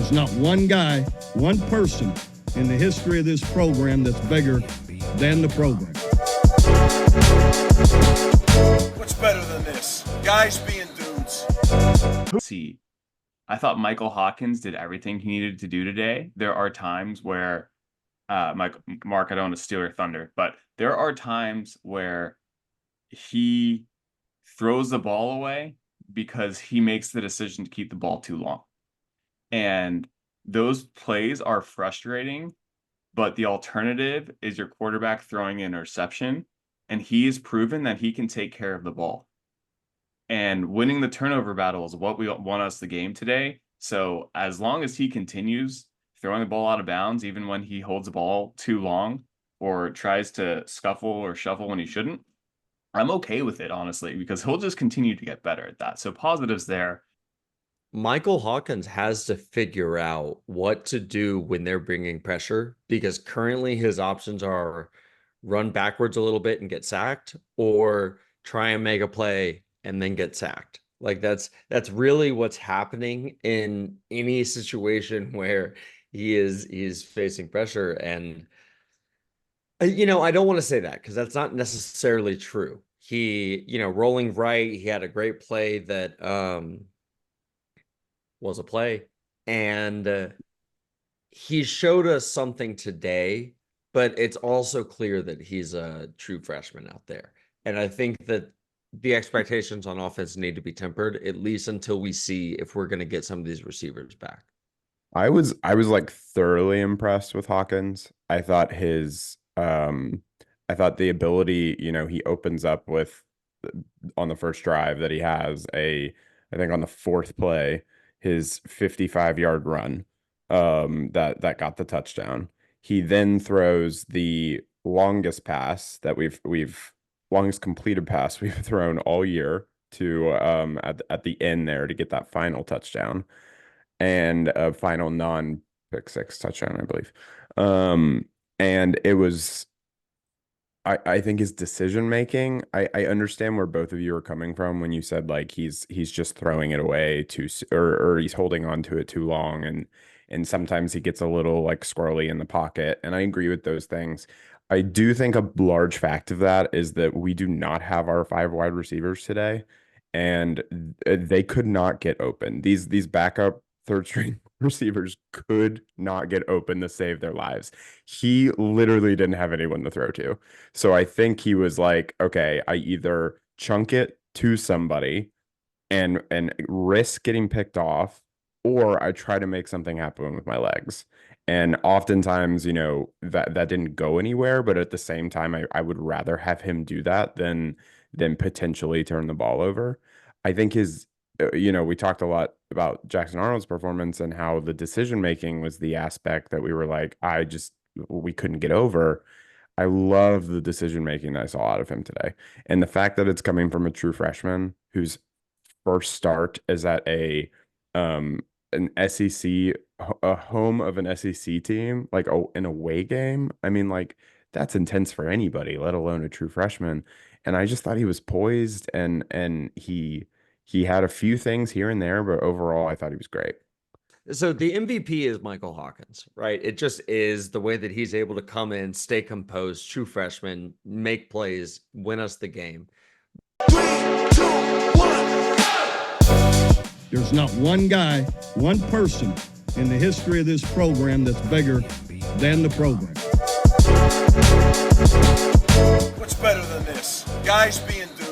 There's not one guy, one person in the history of this program that's bigger than the program. What's better than this? Guys being dudes. See, I thought Michael Hawkins did everything he needed to do today. There are times where, Mark, I don't want to steal your thunder, but there are times where he throws the ball away because he makes the decision to keep the ball too long. And those plays are frustrating, but the alternative is your quarterback throwing an interception, and he has proven that he can take care of the ball. And winning the turnover battle is what we won us the game today. So as long as he continues throwing the ball out of bounds, even when he holds the ball too long or tries to scuffle or shuffle when he shouldn't, I'm okay with it, honestly, because he'll just continue to get better at that. So positives there. Michael Hawkins has to figure out what to do when they're bringing pressure, because currently his options are run backwards a little bit and get sacked, or try and make a play and then get sacked. Like that's really what's happening in any situation where he's facing pressure. And I don't want to say that because that's not necessarily true. He, rolling right, he had a great play that was a play, and he showed us something today, but it's also clear that he's a true freshman out there. And I think that the expectations on offense need to be tempered, at least until we see if we're going to get some of these receivers back. I was like thoroughly impressed with Hawkins. I thought the ability, he opens up with on the first drive that he has I think on the fourth play, his 55-yard run that got the touchdown. He then throws the longest pass that longest completed pass we've thrown all year to at the end there to get that final touchdown, and a final non-pick six touchdown, I believe. And it was, I think his decision making, I understand where both of you are coming from when you said like he's just throwing it away or he's holding on to it too long, and sometimes he gets a little like squirrely in the pocket, and I agree with those things. I do think a large fact of that is that we do not have our 5 wide receivers today, and they could not get open. These backup third string receivers could not get open to save their lives. He literally didn't have anyone to throw to. So I think he was like, okay, I either chunk it to somebody and risk getting picked off, or I try to make something happen with my legs. And oftentimes, that didn't go anywhere, but at the same time, I would rather have him do that than potentially turn the ball over. I think we talked a lot about Jackson Arnold's performance and how the decision-making was the aspect that we were like, we couldn't get over. I love the decision-making that I saw out of him today. And the fact that it's coming from a true freshman whose first start is at an SEC, a home of an SEC team, like an away game. I mean, like that's intense for anybody, let alone a true freshman. And I just thought he was poised, and he had a few things here and there, but overall, I thought he was great. So the MVP is Michael Hawkins, right? It just is the way that he's able to come in, stay composed, true freshman, make plays, win us the game. 3, 2, 1. There's not one guy, one person in the history of this program that's bigger than the program. What's better than this? Guys being dudes.